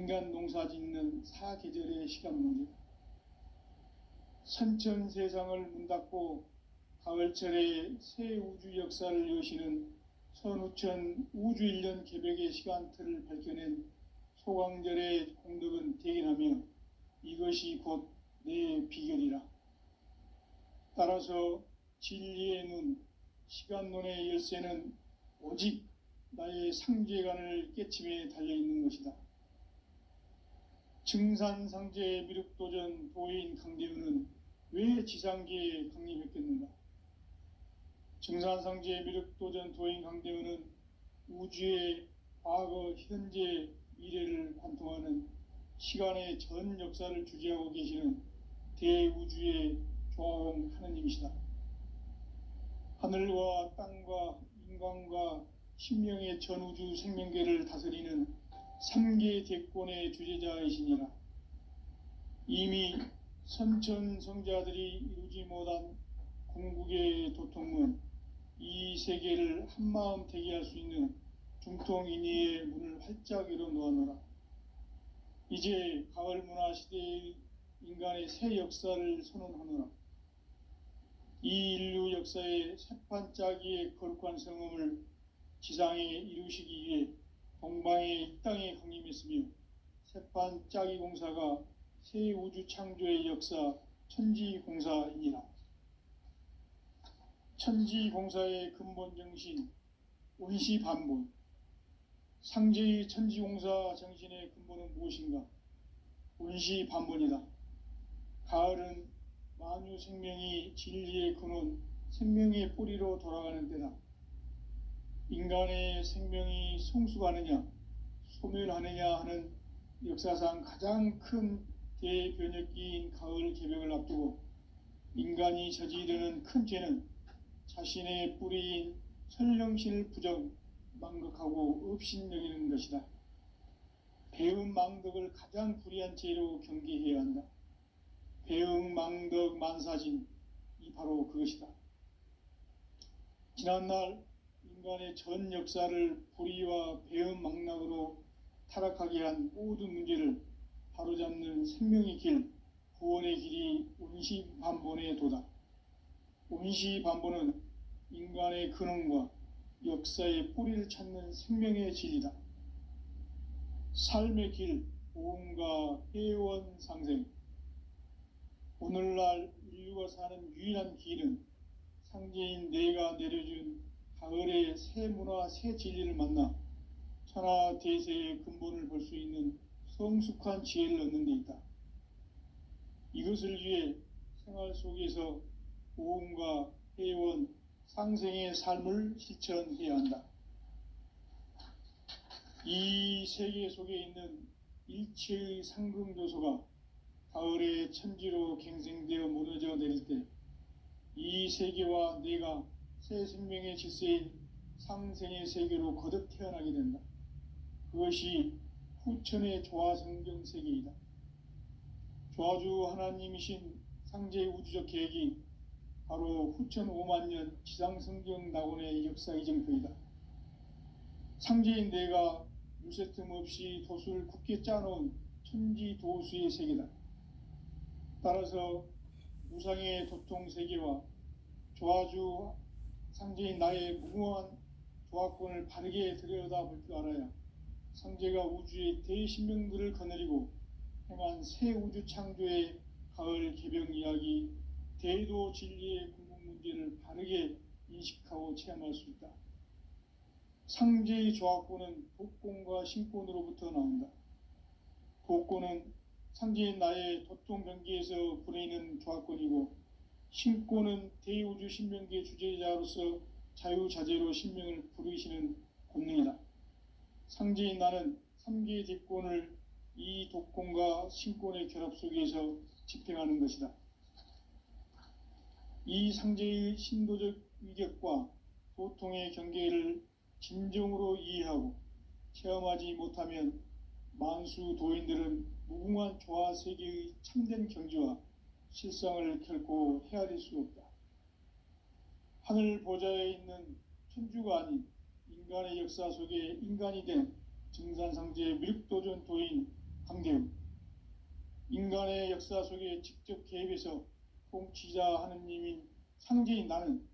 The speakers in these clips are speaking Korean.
인간 농사 짓는 사계절의 시간 문제. 선천 세상을 문 닫고 가을철에 새 우주 역사를 여시는 선우천 우주일년 개벽의 시간틀을 밝혀낸 소강절의 공덕은 대견하며 이것이 곧 내 비결이라. 따라서 진리의 눈, 시간론의 열쇠는 오직 나의 상제관을 깨침에 달려있는 것이다. 증산상제 미륵도전 도인 강대우는 왜 지상계에 강림했겠는가? 증산상제 미륵도전 도인 강대우는 우주의 과거, 현재, 미래를 관통하는 시간의 전 역사를 주재하고 계시는 대우주의 조화홍 하느님이시다. 하늘과 땅과 인간과 신명의 전우주 생명계를 다스리는 3계 대권의 주재자이시니라. 이미 선천성자들이 이루지 못한 궁극의 도통은 이 세계를 한마음 대기할 수 있는 중통인의의 문을 활짝 열어놓았노라. 이제 가을 문화 시대의 인간의 새 역사를 선언하노라. 이 인류 역사의 새판짜기의 거룩한 성음을 지상에 이루시기 위해 동방의 이 땅에 강림했으며 새판짜기 공사가 새 우주 창조의 역사 천지공사이니라. 천지공사의 근본 정신 온시반본. 상제의 천지공사 정신의 근본은 무엇인가? 온시반본이다. 가을은 만유 생명이 진리의 근원, 생명의 뿌리로 돌아가는 때다. 인간의 생명이 성숙하느냐, 소멸하느냐 하는 역사상 가장 큰 대변혁기인 가을 개벽을 앞두고 인간이 저지르는 큰 죄는 자신의 뿌리인 설령신을 부정, 망극하고 업신여기는 것이다. 배음 망덕을 가장 불의한 죄로 경계해야 한다. 배응, 망덕, 만사진, 이 바로 그것이다. 지난날 인간의 전 역사를 불의와 배응, 망락으로 타락하게 한 모든 문제를 바로잡는 생명의 길, 구원의 길이 온시반본의 도다. 온시반본은 인간의 근원과 역사의 뿌리를 찾는 생명의 진리다. 삶의 길, 보험과 회원 상생. 오늘날 인류가 사는 유일한 길은 상제인 내가 내려준 가을의 새 문화, 새 진리를 만나 천하 대세의 근본을 볼 수 있는 성숙한 지혜를 얻는 데 있다. 이것을 위해 생활 속에서 보험과 회원, 상생의 삶을 실천해야 한다. 이 세계 속에 있는 일체의 상금요소가 가을의 천지로 갱생되어 무너져 내릴 때 이 세계와 내가 새 생명의 질서인 상생의 세계로 거듭 태어나게 된다. 그것이 후천의 조화성경 세계이다. 조화주 하나님이신 상제의 우주적 계획이 바로 후천 5만년 지상성경 낙원의 역사 이정표이다. 상제인 내가 무쇠틈 없이 도수를 굳게 짜놓은 천지도수의 세계다. 따라서 우상의 도통세계와 조화주 상제인 나의 무궁한 조화권을 바르게 들여다볼 줄 알아야 상제가 우주의 대신명들을 거느리고 행한 새 우주 창조의 가을 개벽 이야기, 대도 진리의 궁극 문제를 바르게 인식하고 체험할 수 있다. 상제의 조화권은 독권과 신권으로부터 나온다. 독권은 상제인 나의 도통변기에서 부리는 조화권이고, 신권은 대우주 신명계 주제자로서 자유자재로 신명을 부르시는 권능이다. 상제인 나는 3개의 뒷권을 이 독권과 신권의 결합 속에서 집행하는 것이다. 이 상제의 신도적 위격과 도통의 경계를 진정으로 이해하고 체험하지 못하면 만수 도인들은 무궁한 조화세계의 참된 경지와 실상을 결코 헤아릴 수 없다. 하늘 보좌에 있는 천주가 아닌 인간의 역사 속에 인간이 된 증산상제 미륵도전 도인 강대우. 인간의 역사 속에 직접 개입해서 통치자 하느님인 상제인 나는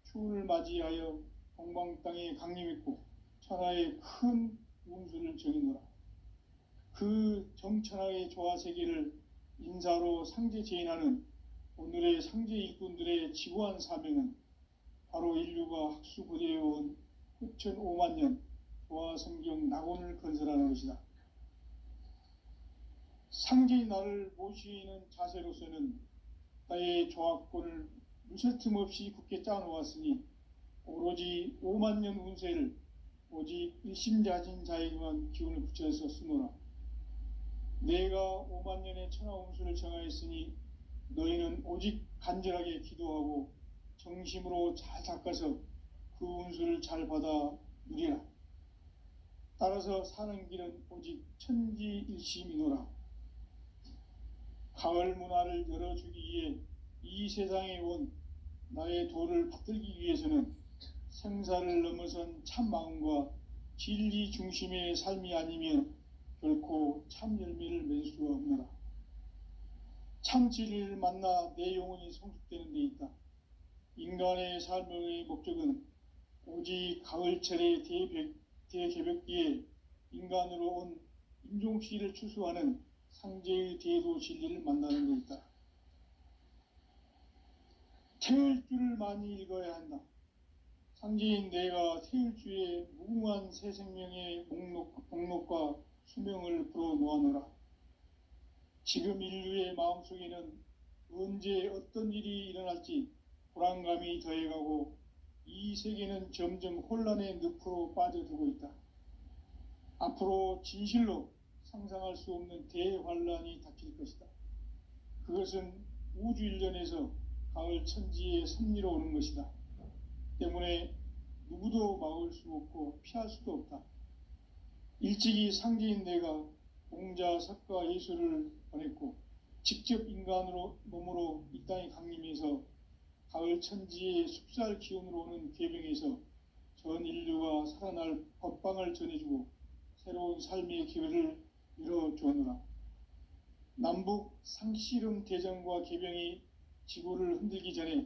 추운을 맞이하여 동방 땅에 강림했고 천하의 큰 운수를 정의노라. 그 정천하의 조화 세계를 인사로 상제 제인하는 오늘의 상제 일꾼들의 지구한 사명은 바로 인류가 학수고대해온 후천 5만 년 조화 성경 낙원을 건설하는 것이다. 상제의 나를 모시는 자세로서는 나의 조합권을 무쇠틈 없이 굳게 짜놓았으니 오로지 5만 년 운세를 오직 일심자진 자에게만 기운을 붙여서 쓰노라. 내가 5만 년의 천하 운수를 정하였으니 너희는 오직 간절하게 기도하고 정심으로 잘 닦아서 그 운수를 잘 받아 누리라. 따라서 사는 길은 오직 천지일심이노라. 가을 문화를 열어주기 위해 이 세상에 온 나의 도를 받들기 위해서는 생사를 넘어선 참 마음과 진리 중심의 삶이 아니면 결코 참 열매를 맺을 수가 없노라. 참 진리를 만나 내 영혼이 성숙되는 데 있다. 인간의 삶의 목적은 오직 가을철의 대개벽기에 인간으로 온 임종씨를 추수하는 상제의 대도 진리를 만나는 데 있다. 태을 줄을 많이 읽어야 한다. 상제인 내가 태을주의 무궁한 새 생명의 목록과 수명을 불어 놓아노라. 지금 인류의 마음속에는 언제 어떤 일이 일어날지 불안감이 더해가고 이 세계는 점점 혼란의 늪으로 빠져들고 있다. 앞으로 진실로 상상할 수 없는 대환란이 닥칠 것이다. 그것은 우주 일련에서 가을 천지의 섭리로 오는 것이다. 때문에 누구도 막을 수 없고 피할 수도 없다. 일찍이 상제인 내가 공자, 석가, 예수를 보냈고 직접 인간으로 몸으로 이 땅에 강림해서 가을 천지의 숲살 기운으로 오는 계병에서 전 인류가 살아날 법방을 전해주고 새로운 삶의 기회를 열어주었노라. 남북 상씨름 대전과 계병이 지구를 흔들기 전에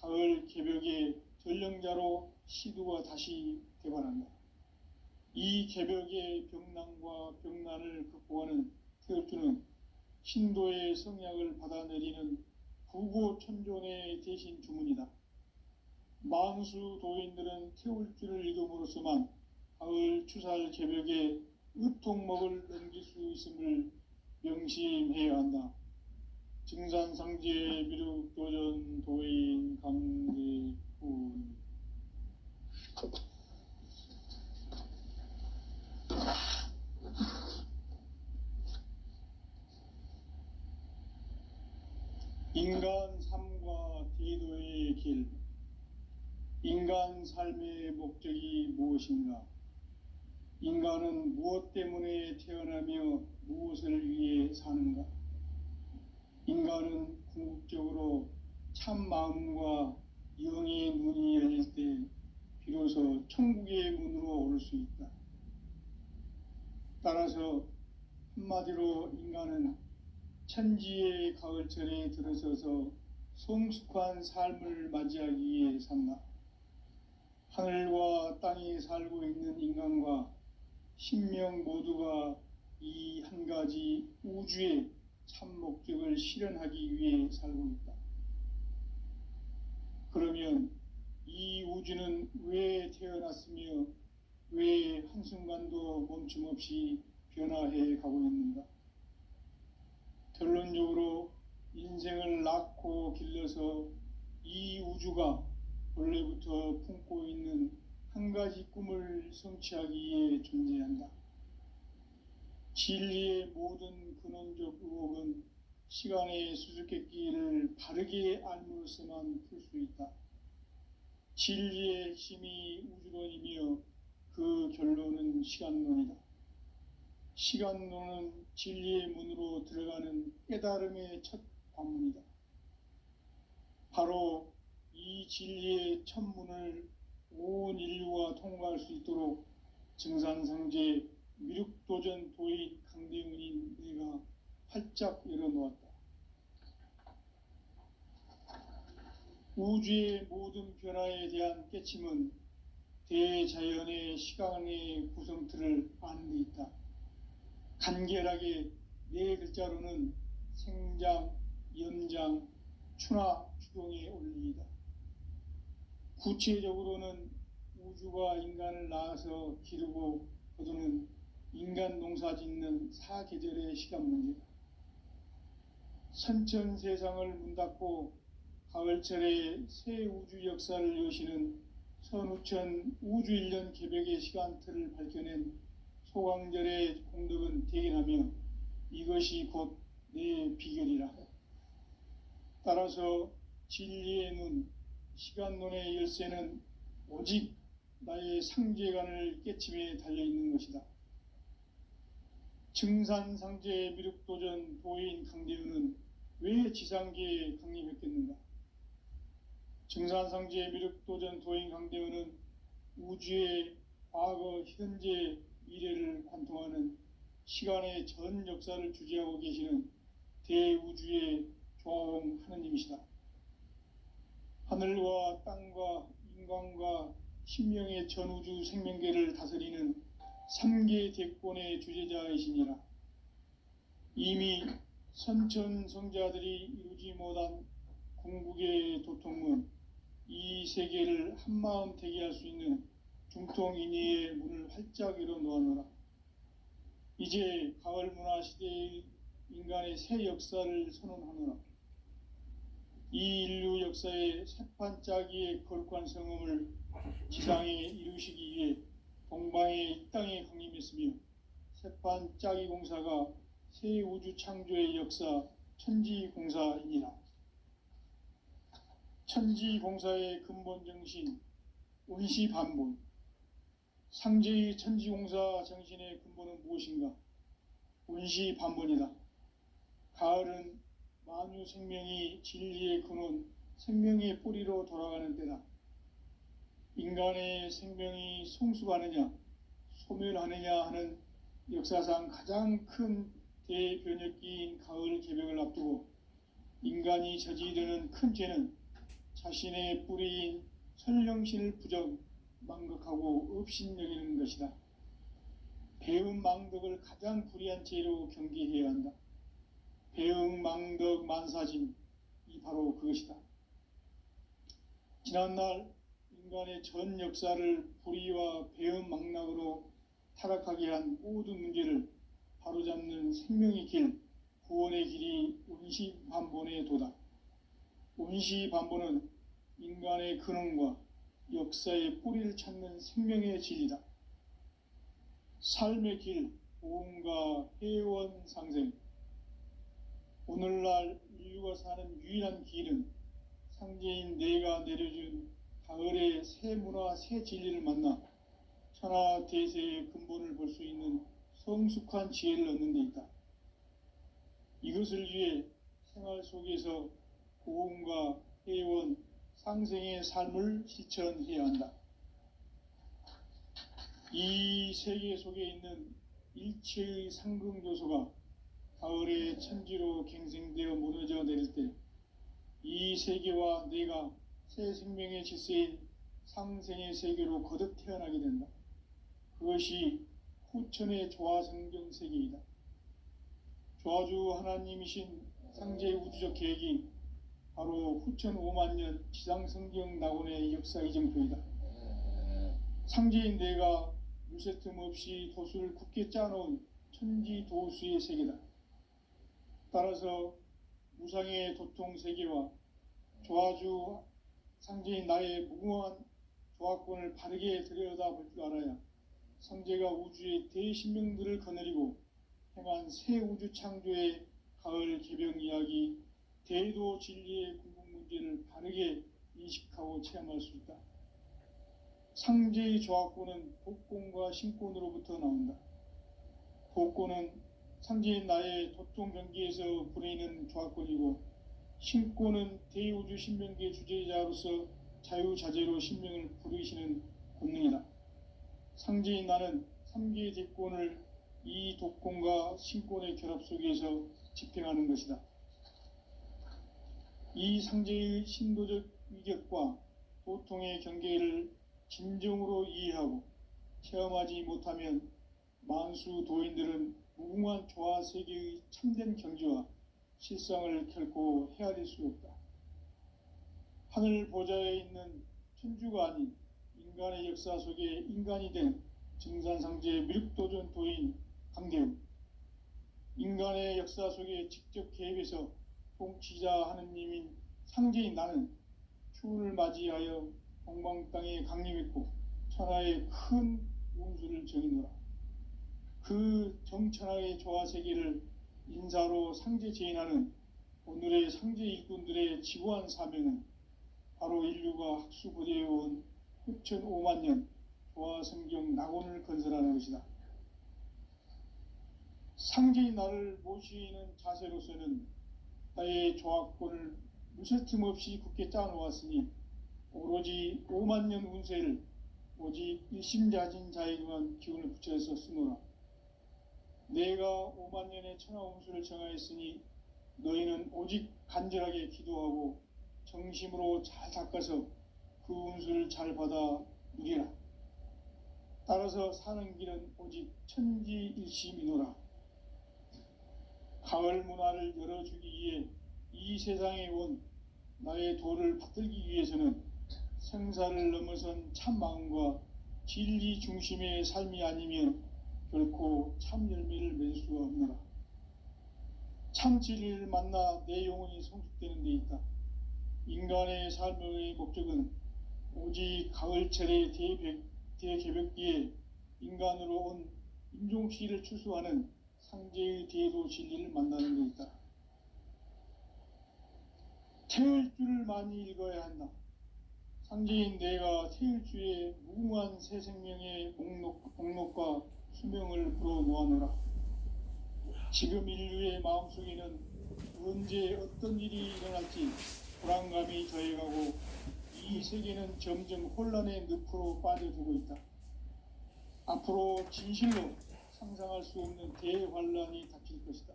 가을 개벽의 전령자로 시두가 다시 되관한다. 이 개벽의 병난과 병난을 극복하는 태을주는 신도의 성약을 받아내리는 부고천존의 대신 주문이다. 만수 도인들은 태울주를 읽음으로써만 가을 추살 개벽의 으통목을 넘길 수 있음을 명심해야 한다. 증산상제 미륵도전 도인 강대훈. 인간 삶과 대도의 길. 인간 삶의 목적이 무엇인가? 인간은 무엇 때문에 태어나며 무엇을 위해 사는가? 인간은 궁극적으로 참 마음과 영의 눈이 열릴 때 비로소 천국의 문으로 오를 수 있다. 따라서 한마디로 인간은 천지의 가을철에 들어서서 성숙한 삶을 맞이하기 위해 산다. 하늘과 땅에 살고 있는 인간과 신명 모두가 이 한 가지 우주의 참 목적을 실현하기 위해 살고 있다. 그러면 이 우주는 왜 태어났으며 왜 한순간도 멈춤 없이 변화해 가고 있는가? 결론적으로 인생을 낳고 길러서 이 우주가 원래부터 품고 있는 한 가지 꿈을 성취하기 위해 존재한다. 진리의 모든 근원적 의혹은 시간의 수수께끼를 바르게 알므로서만 풀 수 있다. 진리의 핵심이 우주론이며 그 결론은 시간론이다. 시간론은 진리의 문으로 들어가는 깨달음의 첫 관문이다. 바로 이 진리의 첫 문을 온 인류가 통과할 수 있도록 증산상제 미륵도전 도인 강대훈인 내가 활짝 열어놓았다. 우주의 모든 변화에 대한 깨침은 대자연의 시간의 구성틀을 아는 데 있다. 간결하게 네 글자로는 생장, 연장, 추나 추동의 원리이다. 구체적으로는 우주가 인간을 낳아서 기르고 거두는 인간 농사 짓는 사계절의 시간 문제다. 선천 세상을 문 닫고 가을철에 새 우주 역사를 여시는 선우천 우주 1년 개벽의 시간틀을 밝혀낸 소강절의 공덕은 대견하며 이것이 곧 내 비결이라. 따라서 진리의 눈, 시간론의 열쇠는 오직 나의 상제관을 깨침에 달려있는 것이다. 증산상제 미륵도전 도인 강대훈은 왜 지상계에 강림했겠는가? 증산상제 미륵도전 도인 강대훈은 우주의 과거, 현재, 미래를 관통하는 시간의 전 역사를 주재하고 계시는 대우주의 조화홍 하느님이시다. 하늘과 땅과 인간과 신명의 전우주 생명계를 다스리는 3계 대권의 주제자이시니라. 이미 선천성자들이 이루지 못한 궁극의 도통문, 이 세계를 한마음 되게 할 수 있는 중통인의의 문을 활짝 열어놓아노라. 이제 가을 문화 시대의 인간의 새 역사를 선언하노라. 이 인류 역사의 새판짜기의 거룩한 성음을 지상에 이루시기 위해 동방의 이 땅에 강림했으며 새판짜기 공사가 새 우주 창조의 역사 천지공사이니라. 천지공사의 근본 정신 원시반본. 상제의 천지공사 정신의 근본은 무엇인가? 원시반본이다. 가을은 만유 생명이 진리의 근원, 생명의 뿌리로 돌아가는 때다. 인간의 생명이 성숙하느냐, 소멸하느냐 하는 역사상 가장 큰 대변혁기인 가을 개벽을 앞두고 인간이 저지르는 큰 죄는 자신의 뿌리인 설령신을 부정, 망극하고 업신여기는 것이다. 배음 망덕을 가장 불의한 죄로 경계해야 한다. 배음 망덕 만사짐, 이 바로 그것이다. 지난날 인간의 전 역사를 불의와 배음 망락으로 타락하게 한 모든 문제를 바로잡는 생명의 길, 구원의 길이 원시반본의 도다. 원시반본은 인간의 근원과 역사의 뿌리를 찾는 생명의 진리다. 삶의 길, 보험과 회원 상생. 오늘날 인류가 사는 유일한 길은 상제인 내가 내려준 가을의 새 문화, 새 진리를 만나 천하 대세의 근본을 볼 수 있는 성숙한 지혜를 얻는 데 있다. 이것을 위해 생활 속에서 보험과 회원, 상생의 삶을 실천해야 한다. 이 세계 속에 있는 일체의 상승요소가 가을의 천지로 갱생되어 무너져 내릴 때 이 세계와 내가 새 생명의 질서인 상생의 세계로 거듭 태어나게 된다. 그것이 후천의 조화성경 세계이다. 조화주 하나님이신 상제 우주적 계획이 바로 후천 5만 년 지상성경 낙원의 역사 이정표이다. 상제인 내가 물새 틈 없이 도수를 굳게 짜놓은 천지도수의 세계다. 따라서 무상의 도통 세계와 조화주 상제인 나의 무궁한 조화권을 바르게 들여다볼 줄 알아야 상제가 우주의 대신명들을 거느리고 행한 새 우주 창조의 가을 개병 이야기, 대도 진리의 궁극 문제를 바르게 인식하고 체험할 수 있다. 상제의 조화권은 복권과 신권으로부터 나온다. 복권은 상제인 나의 도통 경계에서 부리는 조화권이고, 신권은 대우주 신명계 주제자로서 자유자재로 신명을 부르시는 권능이다. 상제인 나는 3계 대권을 이 독권과 신권의 결합 속에서 집행하는 것이다. 이 상제의 신도적 위격과 도통의 경계를 진정으로 이해하고 체험하지 못하면 만수 도인들은 무궁한 조화 세계의 참된 경지와 실상을 결코 헤아릴 수 없다. 하늘 보좌에 있는 천주가 아닌 인간의 역사 속에 인간이 된 증산상제 미륵도전 도인 강대웅, 인간의 역사 속에 직접 개입해서 통치자 하느님인 상제인 나는 추운을 맞이하여 동방 땅에 강림했고 천하의 큰 운수를 정의노라. 그 정천하의 조화 세계를 인사로 상제 제인하는 오늘의 상제 일꾼들의 지고한 사명은 바로 인류가 학수고대해온 흡천 5만 년 조화 성경 낙원을 건설하는 것이다. 상제인 나를 모시는 자세로서는 나의 조합권을 무쇠틈 없이 굳게 짜놓았으니 오로지 5만 년 운세를 오직 일심자진 자에게만 기운을 붙여서 쓰노라. 내가 5만 년의 천하 운수를 정하였으니 너희는 오직 간절하게 기도하고 정심으로 잘 닦아서 그 운수를 잘 받아 누리라. 따라서 사는 길은 오직 천지일심이노라. 가을 문화를 열어주기 위해 이 세상에 온 나의 도를 받들기 위해서는 생사를 넘어선 참 마음과 진리 중심의 삶이 아니면 결코 참 열매를 맺을 수가 없노라. 참 진리를 만나 내 영혼이 성숙되는 데 있다. 인간의 삶의 목적은 오직 가을철의 대개벽기에 인간으로 온 인종시를 추수하는 상제의 대도 진리를 만나는 데 있다. 태을주를 많이 읽어야 한다. 상제인 내가 태을주의 무궁한 새 생명의 목록과 수명을 불어놓아노라. 지금 인류의 마음속에는 언제 어떤 일이 일어날지 불안감이 더해가고 이 세계는 점점 혼란의 늪으로 빠져들고 있다. 앞으로 진실로 상상할 수 없는 대환란이 닥칠 것이다.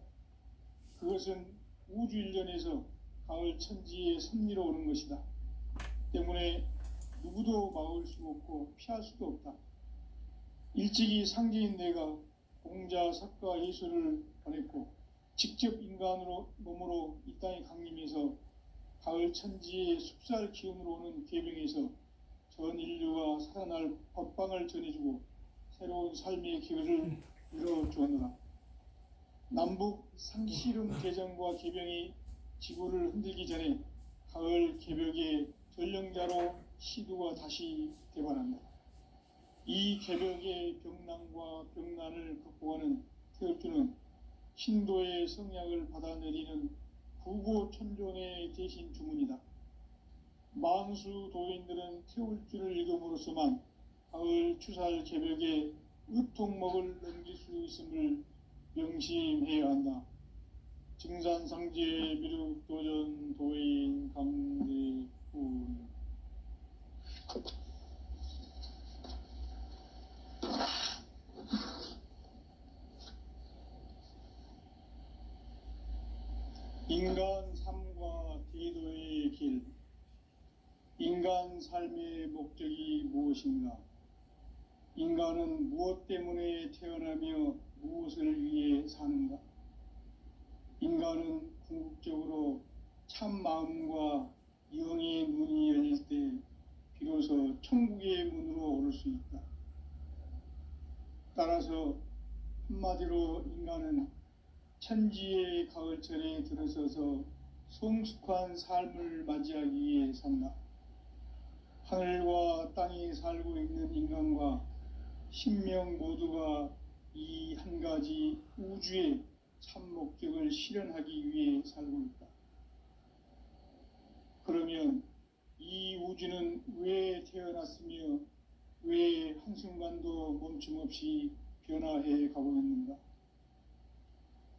그것은 우주 일련에서 가을 천지의 섭리로 오는 것이다. 때문에 누구도 막을 수 없고 피할 수도 없다. 일찍이 상제인 내가 공자, 석가, 예수를 보냈고 직접 인간으로 몸으로 이 땅에 강림해서 가을 천지의 숲살 기운으로 오는 계병에서 전 인류가 살아날 법방을 전해주고 새로운 삶의 기회를 열어주었노라. 남북 상씨름 대전과 계병이 지구를 흔들기 전에 가을 개벽의 전령자로 시두가 다시 개발한다. 이 개벽의 병난과 병난을 극복하는 태을주는 신도의 성약을 받아내리는 부고천존의 대신 주문이다. 만수 도인들은 태울주를 읽음으로써만 가을 추살 개벽의 의통목을 넘길 수 있음을 명심해야 한다. 증산상제 미륵도전 도인 강대훈. 인간 삶과 대도의 길. 인간 삶의 목적이 무엇인가? 인간은 무엇 때문에 태어나며 무엇을 위해 사는가? 인간은 궁극적으로 참 마음과 영의 문이 열릴 때 비로소 천국의 문으로 오를 수 있다. 따라서 한마디로 인간은 천지의 가을철에 들어서서 성숙한 삶을 맞이하기 위해 산다. 하늘과 땅에 살고 있는 인간과 신명 모두가 이 한 가지 우주의 참 목적을 실현하기 위해 살고 있다. 그러면 이 우주는 왜 태어났으며 왜 한순간도 멈춤없이 변화해 가고 있는가?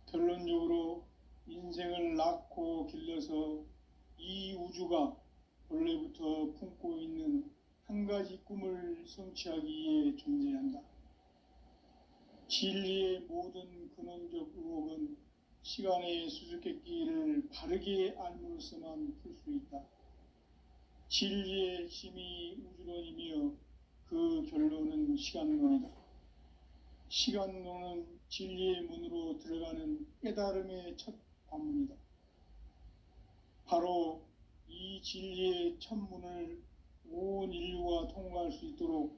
결론적으로 인생을 낳고 길러서 이 우주가 본래부터 품고 있는 한 가지 꿈을 성취하기 위해 존재한다. 진리의 모든 근원적 의혹은 시간의 수수께끼를 바르게 알므로서만 풀 수 있다. 진리의 힘이 우주론이며 그 결론은 시간론이다. 시간론은 진리의 문으로 들어가는 깨달음의 첫 관문이다. 바로 이 진리의 첫 문을 온 인류가 통과할 수 있도록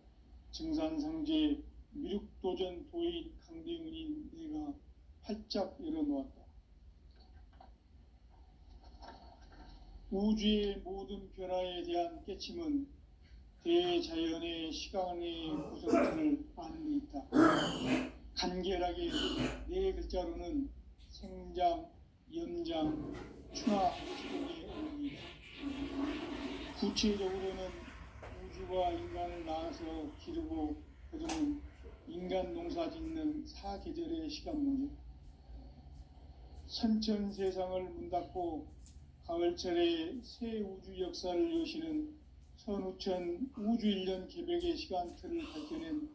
증산상제 미륵도전 도인 강대훈인 내가 활짝 열어놓았다. 우주의 모든 변화에 대한 깨침은 대자연의 시간의 구성체를 아는 데 있다. 간결하게 네 글자로는 생장, 연장, 충화, 기동의 원리이다. 구체적으로는 우주가 인간을 낳아서 기르고 거두는 인간 농사 짓는 사계절의 시간론이다. 선천세상을 문 닫고 가을철에 새 우주 역사를 여시는 선우천 우주 1년 개벽의 시간틀을 밝혀낸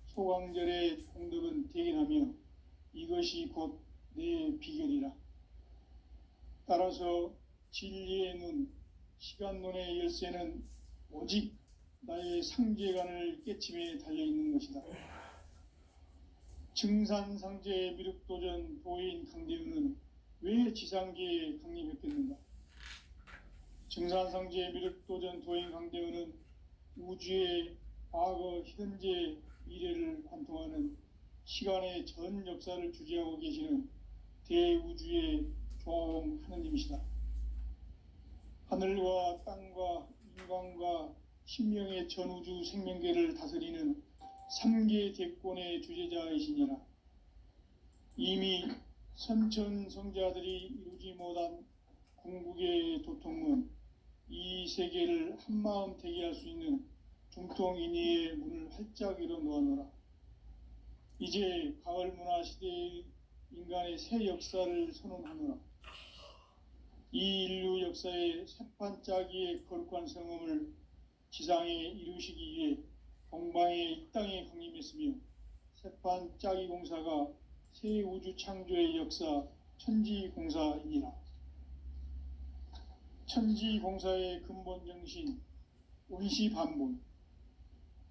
소강절의 공덕은 대견하며 이것이 곧 내 비결이라. 따라서 진리의 눈, 시간론의 열쇠는 오직 나의 상제관을 깨침에 달려있는 것이다. 증산상제 미륵도전 도인 강대훈은 왜 지상계에 강림했겠는가? 증산상제 미륵도전 도인 강대훈은 우주의 과거, 현재, 미래를 관통하는 시간의 전 역사를 주재하고 계시는 대우주의 조화홍 하느님이시다. 하늘과 땅과 인간과 신명의 전우주 생명계를 다스리는 3계 대권의 주재자이시니라. 이미 선천성자들이 이루지 못한 궁극의 도통문, 이 세계를 한마음 대기할 수 있는 중통인의의 문을 활짝 열어놓아노라. 이제 가을 문화 시대의 인간의 새 역사를 선언하노라. 이 인류 역사의 새판짜기의 거룩한 성음을 지상에 이루시기 위해 동방의 이 땅에 강림했으며 새판짜기 공사가 새 우주 창조의 역사 천지공사이니라. 천지공사의 근본 정신 운시반본.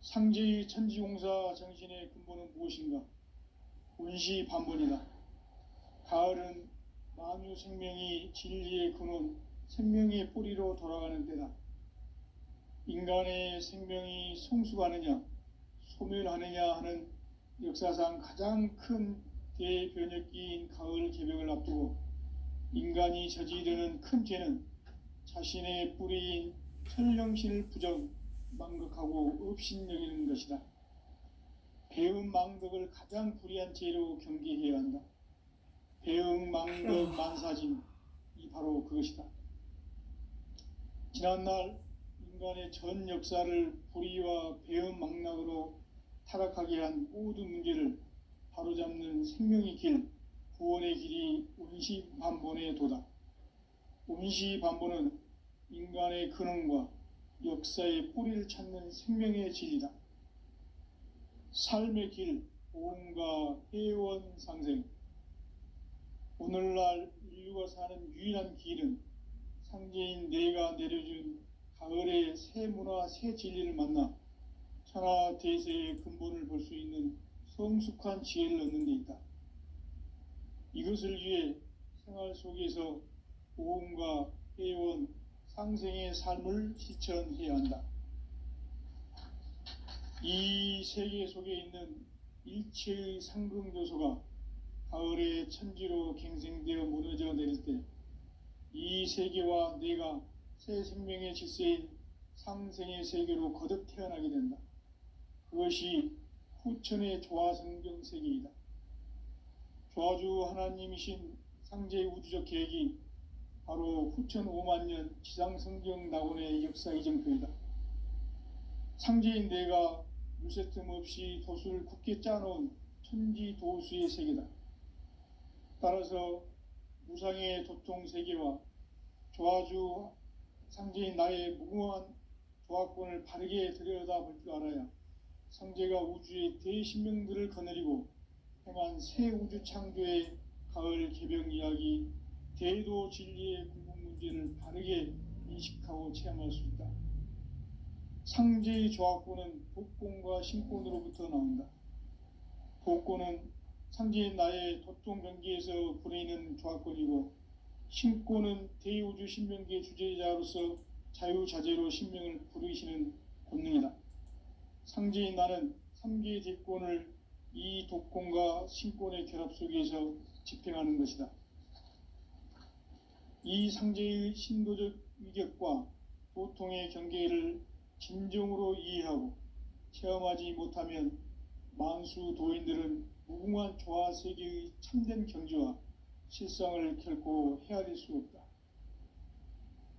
상제의 천지공사 정신의 근본은 무엇인가? 운시반본이다. 가을은 만유 생명이 진리의 근원, 생명의 뿌리로 돌아가는 때다. 인간의 생명이 성숙하느냐, 소멸하느냐 하는 역사상 가장 큰 대변혁기인 가을 개벽을 앞두고 인간이 저지르는 큰 죄는 자신의 뿌리인 천령신을 부정, 망극하고 업신여기는 것이다. 배음 망극을 가장 불의한 죄로 경계해야 한다. 배음 망극 만사짐이 바로 그것이다. 지난날 인간의 전 역사를 불의와 배음 망락으로 타락하게 한 모든 문제를 바로잡는 생명의 길, 구원의 길이 운시반본의 도다. 운시반본은 인간의 근원과 역사의 뿌리를 찾는 생명의 진리다. 삶의 길, 보험과 회원 상생. 오늘날 인류가 사는 유일한 길은 상제인 내가 내려준 가을의 새 문화, 새 진리를 만나 천하 대세의 근본을 볼 수 있는 성숙한 지혜를 얻는 데 있다. 이것을 위해 생활 속에서 보험과 회원, 상생의 삶을 실천해야 한다. 이 세계 속에 있는 일체의 상금 요소가 가을의 천지로 갱생되어 무너져 내릴 때 이 세계와 내가 새 생명의 질서인 상생의 세계로 거듭 태어나게 된다. 그것이 후천의 조화성경 세계이다. 조화주 하나님이신 상제의 우주적 계획이 바로 후천 5만년 지상성경 낙원의 역사 이정표이다. 상제인 내가 물새 틈 없이 도수를 굳게 짜놓은 천지도수의 세계다. 따라서 무상의 도통 세계와 조화주 상제인 나의 무궁한 조화권을 바르게 들여다볼 줄 알아야 상제가 우주의 대신명들을 거느리고 행한 새 우주 창조의 가을 개벽 이야기, 대도 진리의 궁극 문제를 바르게 인식하고 체험할 수 있다. 상제의 조합권은 복권과 신권으로부터 나온다. 복권은 상제인 나의 도통 경계에서 부리는 조합권이고, 신권은 대우주 신명기의 주제자로서 자유자재로 신명을 부르시는 권능이다. 상제인 나는 3개의 대권을 이 독권과 신권의 결합 속에서 집행하는 것이다. 이 상제의 신도적 위격과 도통의 경계를 진정으로 이해하고 체험하지 못하면 만수 도인들은 무궁한 조화 세계의 참된 경지와 실상을 결코 헤아릴 수 없다.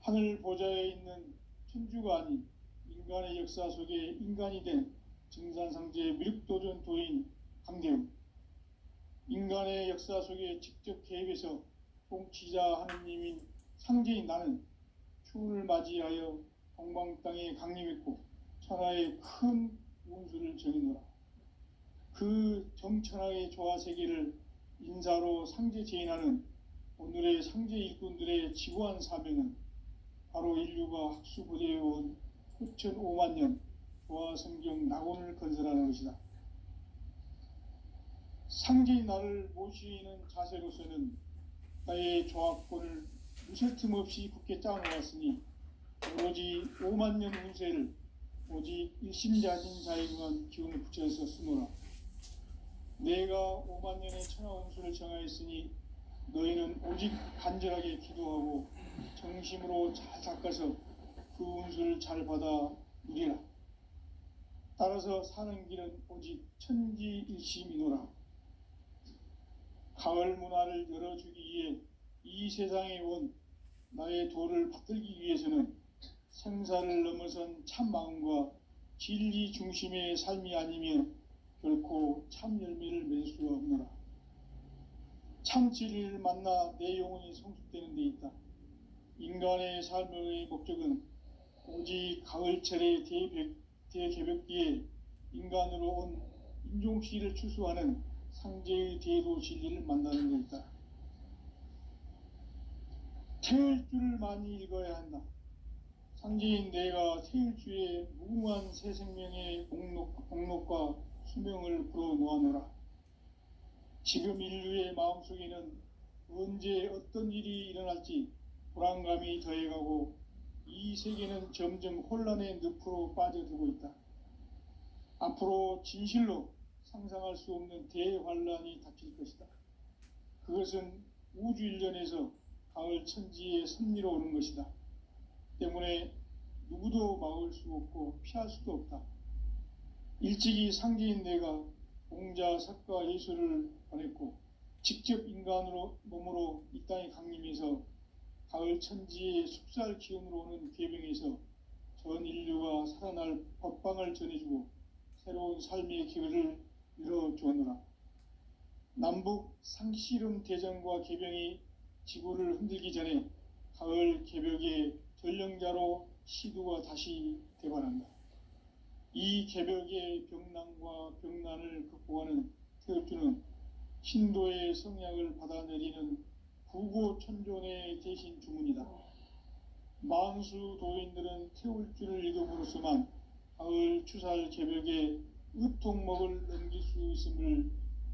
하늘 보좌에 있는 천주가 아닌 인간의 역사 속에 인간이 된 증산상제 미륵도전 도인 강대웅, 인간의 역사 속에 직접 개입해서 통치자 하느님인 상제인 나는 추운을 맞이하여 동방 땅에 강림했고 천하의 큰 운수를 정해놓으라. 그 정천하의 조화세계를 인사로 상제 제인하는 오늘의 상제 일꾼들의 지구한 사명은 바로 인류가 학수부대해온 후천 5만 년 조화성경 낙원을 건설하는 것이다. 상제인 나를 모시는 자세로서는 나의 조합권을 무쇠 틈 없이 굳게 짜놓았으니 오로지 5만 년 운세를 오직 일심자진 자에 응한 기운을 붙여서 쓰노라. 내가 5만 년의 천하 운수를 정하였으니 너희는 오직 간절하게 기도하고 정심으로 잘 닦아서 그 운수를 잘 받아 누리라. 따라서 사는 길은 오직 천지일심이노라. 가을 문화를 열어주기 위해 이 세상에 온 나의 도를 받들기 위해서는 생사를 넘어선 참 마음과 진리 중심의 삶이 아니면 결코 참 열매를 맺을 수가 없노라. 참 진리를 만나 내 영혼이 성숙되는 데 있다. 인간의 삶의 목적은 오직 가을철의 대개벽기에 인간으로 온 인종시를 추수하는 상제의 대도 진리를 만나는 데 있다. 태일주를 많이 읽어야 한다. 상제인 내가 태일주의 무궁한 새 생명의 목록과 수명을 불어놓아노라. 지금 인류의 마음속에는 언제 어떤 일이 일어날지 불안감이 더해가고 이 세계는 점점 혼란의 늪으로 빠져들고 있다. 앞으로 진실로 상상할 수 없는 대환란이 닥칠 것이다. 그것은 우주 일련에서 가을 천지의 섭리로 오는 것이다. 때문에 누구도 막을 수 없고 피할 수도 없다. 일찍이 상제인 내가 공자, 석가, 예수를 보냈고 직접 인간으로 몸으로 이 땅에 강림해서 가을 천지의 숙살 기운으로 오는 계병에서 전 인류가 살아날 법방을 전해주고 새로운 삶의 기회를 열어주었노라. 남북 상씨름 대전과 개병이 지구를 흔들기 전에 가을 개벽의 전령자로 시두가 다시 대발한다. 이 개벽의 병난과 병난을 극복하는 태엽주는 신도의 성약을 받아내리는 구고천존의 대신 주문이다. 만수 도인들은 태울주를 읽음으로써만 가을 추살 개벽의 의통목을 넘길 수 있음을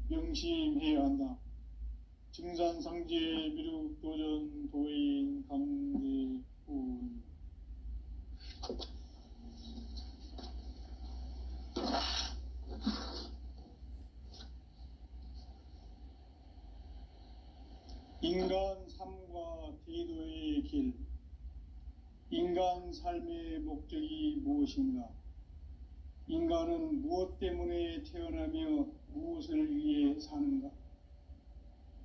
명심해야 한다. 증산상제 미륵도전 도인 강대훈. 인간 삶과 대도의 길. 인간 삶의 목적이 무엇인가? 인간은 무엇 때문에 태어나며 무엇을 위해 사는가?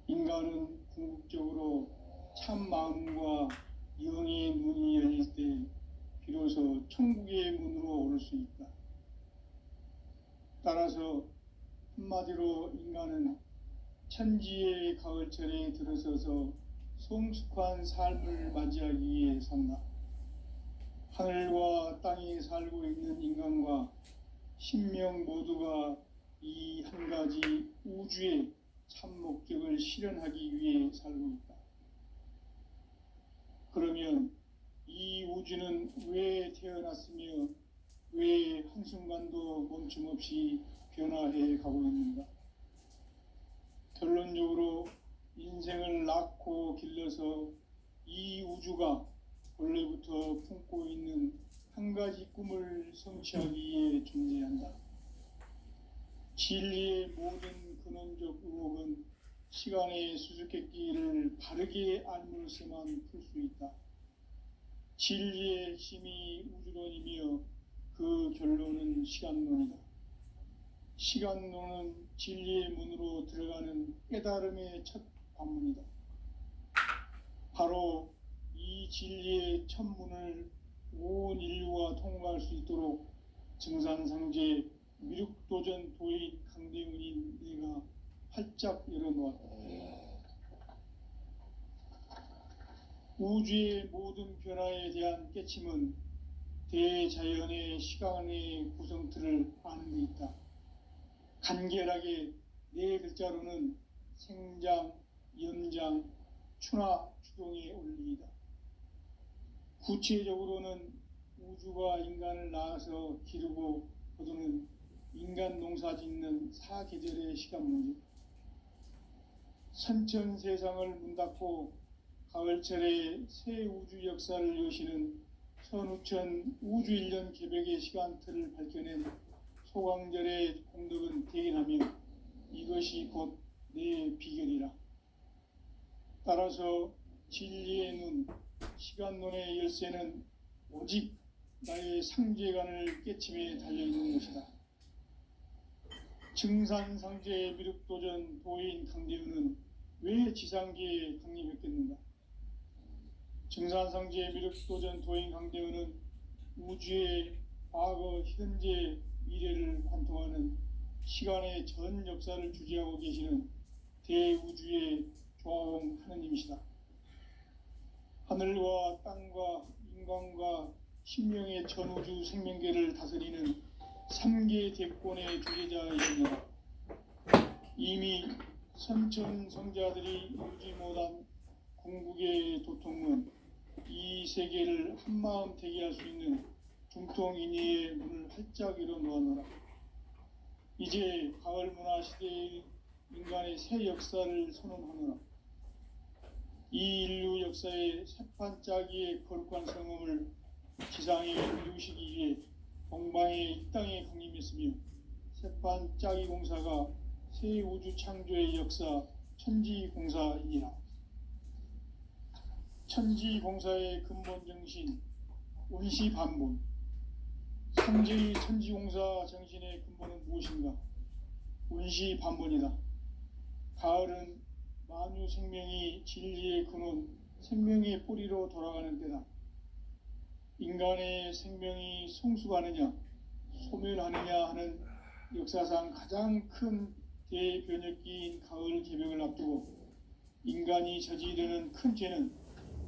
인간은 궁극적으로 참 마음과 영의 문이 열릴 때 비로소 천국의 문으로 오를 수 있다. 따라서 한마디로 인간은 천지의 가을철에 들어서서 성숙한 삶을 맞이하기 위해 산다. 하늘과 땅에 살고 있는 인간과 신명 모두가 이 한 가지 우주의 참 목적을 실현하기 위해 살고 있다. 그러면 이 우주는 왜 태어났으며 왜 한순간도 멈춤없이 변화해 가고 있는가? 결론적으로 인생을 낳고 길러서 이 우주가 원래부터 품고 있는 한 가지 꿈을 성취하기 위해 존재한다. 진리의 모든 근원적 의혹은 시간의 수수께끼를 바르게 알물어서만 풀 수 있다. 진리의 핵심이 우주론이며 그 결론은 시간론이다. 시간론은 진리의 문으로 들어가는 깨달음의 첫 관문이다. 바로 이 진리의 첫 문을 온 인류가 통과할 수 있도록 증산상제 미륵도전 도인 강대훈인 내가 활짝 열어놓았다. 우주의 모든 변화에 대한 깨침은 대자연의 시간의 구성틀을 아는 데 있다. 간결하게 네 글자로는 생장, 연장, 추나 추동의 원리이다. 구체적으로는 우주가 인간을 낳아서 기르고 거두는 인간 농사 짓는 사계절의 시간 문제. 선천 세상을 문 닫고 가을철에 새 우주 역사를 여시는 선우천 우주 1년 개백의 시간틀을 밝혀낸 소강절의 공덕은 대견하며 이것이 곧 내 비결이라. 따라서 진리의 눈, 시간론의 열쇠는 오직 나의 상제관을 깨침에 달려있는 것이다. 증산상제의 미륵도전 도인 강대훈은 왜 지상계에 강림했겠는가? 증산상제의 미륵도전 도인 강대훈은 우주의 과거, 현재, 미래를 관통하는 시간의 전 역사를 주재하고 계시는 대우주의 조화홍 하느님이시다. 하늘과 땅과 인간과 신명의 전우주 생명계를 다스리는 3계 대권의 주제자이십니다. 이미 선천성자들이 이루지 못한 궁극의 도통은 이 세계를 한마음 되게 할 수 있는 중통인의의 문을 활짝 열어놓아노라. 이제 가을 문화 시대의 인간의 새 역사를 선언하노라. 이 인류 역사의 새판짜기의 거룩한 성음을 지상에 이루시기 위해 동방의 이 땅에 강림했으며 새판짜기 공사가 새 우주 창조의 역사 천지공사이니라. 천지공사의 근본 정신 원시반본. 상제의 천지공사 정신의 근본은 무엇인가? 원시반본이다. 가을은 만유 생명이 진리의 근원, 생명의 뿌리로 돌아가는 때다. 인간의 생명이 성숙하느냐, 소멸하느냐 하는 역사상 가장 큰 대변혁기인 가을 개벽을 앞두고 인간이 저지르는 큰 죄는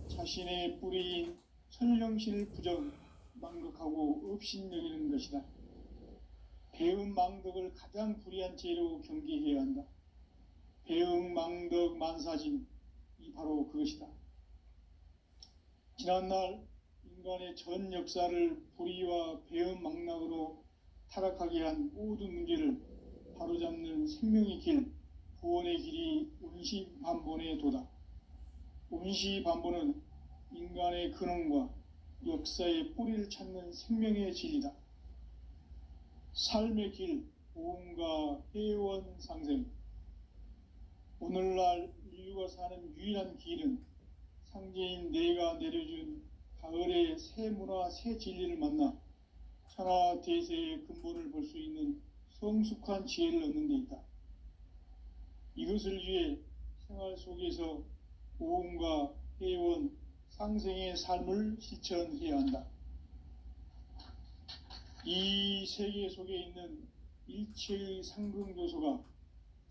자신의 뿌리인 설령신을 부정, 망극하고 업신여기는 것이다. 배음 망덕을 가장 불의한 죄로 경계해야 한다. 배음 망덕 만사짐이 바로 그것이다. 지난날 인간의 전 역사를 불의와 배음 망락으로 타락하게 한 모든 문제를 바로잡는 생명의 길, 구원의 길이 원시반본의 도다. 원시반본은 인간의 근원과 역사의 뿌리를 찾는 생명의 진리다. 삶의 길, 보험과 회원 상생. 오늘날 인류가 사는 유일한 길은 상제인 내가 내려준 가을의 새 문화, 새 진리를 만나 천하 대세의 근본을 볼 수 있는 성숙한 지혜를 얻는 데 있다. 이것을 위해 생활 속에서 보험과 회원, 상생의 삶을 실천해야 한다. 이 세계 속에 있는 일체의 상승요소가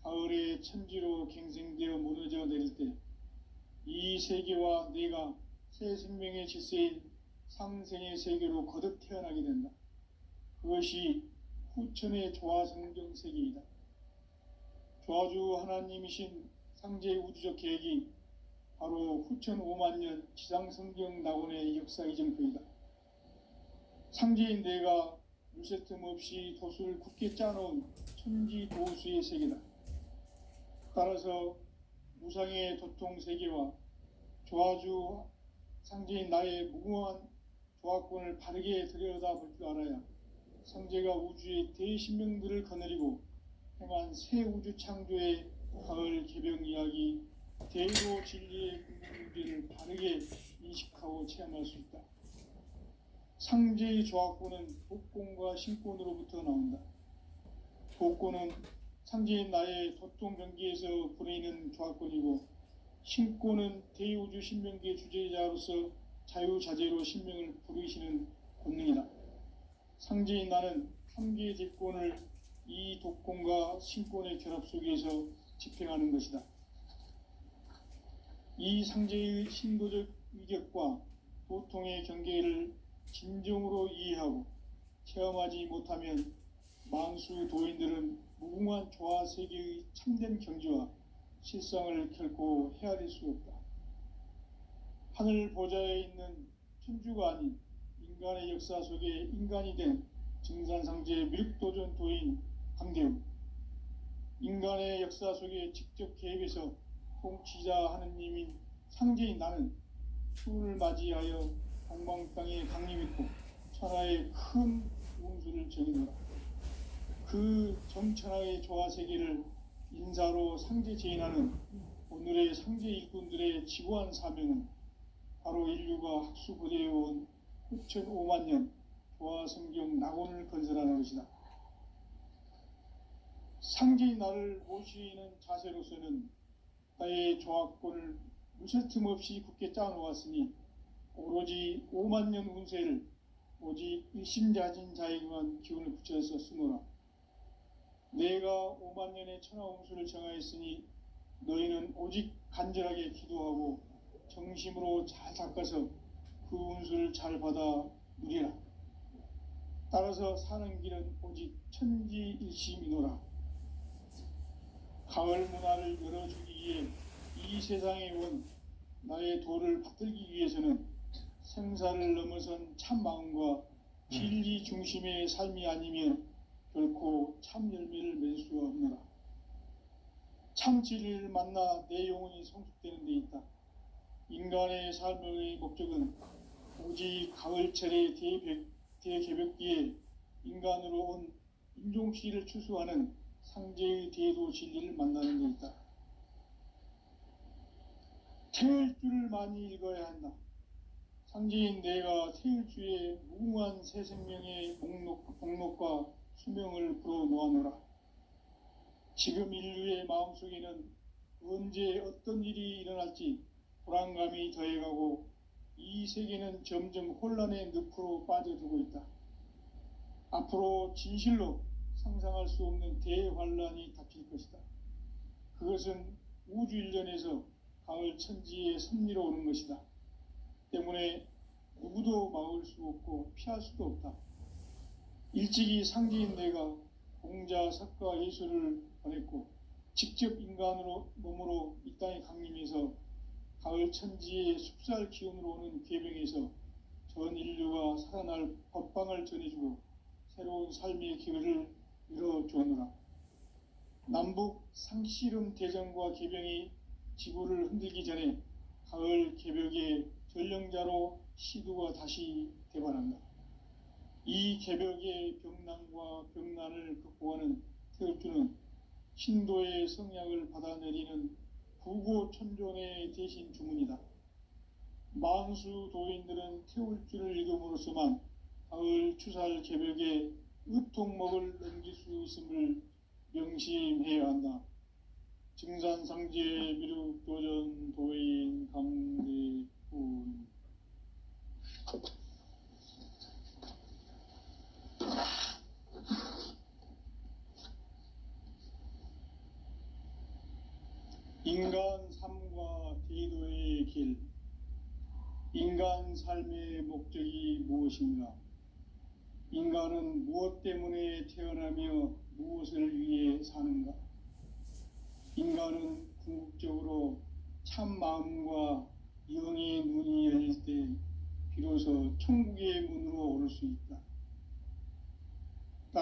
가을의 천지로 갱생되어 무너져 내릴 때 이 세계와 내가 새 생명의 질서인 상생의 세계로 거듭 태어나게 된다. 그것이 후천의 조화성경 세계이다. 조아주 하나님이신 상제의 우주적 계획이 바로 후천 5만 년 지상성경 낙원의 역사 이정표이다. 상제인 내가 물새 틈 없이 도수를 굳게 짜놓은 천지도수의 세계다. 따라서 무상의 도통 세계와 조아주 상제인 나의 무궁한 조화권을 바르게 들여다볼 줄 알아야 상제가 우주의 대신명들을 거느리고 행한 새 우주 창조의 가을 개병 이야기, 대로 진리의 궁극문제를 바르게 인식하고 체험할 수 있다. 상제의 조화권은 복권과 신권으로부터 나온다. 복권은 상제인 나의 도통 경계에서 불어있는 조화권이고, 신권은 대우주 신명기의 주제자로서 자유자재로 신명을 부르시는 권능이다. 상제인 나는 3개의 대권을 이 독권과 신권의 결합 속에서 집행하는 것이다. 이 상제의 신도적 위격과 도통의 경계를 진정으로 이해하고 체험하지 못하면 만수 도인들은 무궁한 조화 세계의 참된 경지와 실상을 결코 헤아릴 수 없다. 하늘 보좌에 있는 천주가 아닌 인간의 역사 속에 인간이 된 증산상제 미륵도전 도인 강대우, 인간의 역사 속에 직접 개입해서 통치자 하느님인 상제인 나는 추운을 맞이하여 동방 땅에 강림했고 천하의 큰 운수를 정해놓으라. 그 정천하의 조화 세계를 인사로 상제 제인하는 오늘의 상제 일꾼들의 지고한 사명은 바로 인류가 학수고대해온 후천 5만 년 조화 성경 낙원을 건설하는 것이다. 상제인 나를 모시는 자세로서는 나의 조화권을 무쇠 틈 없이 굳게 짜놓았으니 오로지 5만 년 운세를 오직 일심자진 자에게만 기운을 붙여서 쓰노라. 내가 5만 년의 천하 운수를 정하였으니 너희는 오직 간절하게 기도하고 정심으로 잘 닦아서 그 운수를 잘 받아 누리라. 따라서 사는 길은 오직 천지일심이노라. 가을 문화를 열어주기 위해 이 세상에 온 나의 도를 받들기 위해서는 생사를 넘어선 참 마음과 진리 중심의 삶이 아니면 결코 참 열매를 맺을 수가 없노라. 참 진리를 만나 내 영혼이 성숙되는 데 있다. 인간의 삶의 목적은 오직 가을철의 대개벽기에 인간으로 온 인종시를 추수하는 상제의 대도 진리를 만나는 데 있다. 태일주를 많이 읽어야 한다. 상제인 내가 태일주의 무궁한 새 생명의 목록과 수명을 불어 놓아노라. 지금 인류의 마음속에는 언제 어떤 일이 일어날지 불안감이 더해가고 이 세계는 점점 혼란의 늪으로 빠져들고 있다. 앞으로 진실로 상상할 수 없는 대환란이 닥칠 것이다. 그것은 우주 일련에서 가을 천지의 섭리로 오는 것이다. 때문에 누구도 막을 수 없고 피할 수도 없다. 일찍이 상제인 내가 공자, 석가, 예수를 보냈고 직접 인간으로 몸으로 이 땅에 강림해서 가을 천지의 숲살 기운으로 오는 계병에서 전 인류가 살아날 법방을 전해주고 새로운 삶의 기회를 열어주었노라. 남북 상씨름 대전과 계병이 지구를 흔들기 전에 가을 개벽의 전령자로 시두가 다시 대반한다. 이 개벽의 병난과 병난을 극복하는 태울주는 신도의 성약을 받아내리는 구고천존의 대신 주문이다. 만수 도인들은 태울주를 읽음으로써만 가을 추살 개벽의 의통목을 넘길 수 있음을 명심해야 한다. 증산상제 미륵도전 도인 강대훈. 인간 삶과 대도의 길. 인간 삶의 목적이 무엇인가? 인간은 무엇 때문에 태어나며 무엇을 위해 사는가? 인간은 궁극적으로 참 마음과 영의 눈이 열릴 때 비로소 천국의 문으로 오를 수 있다.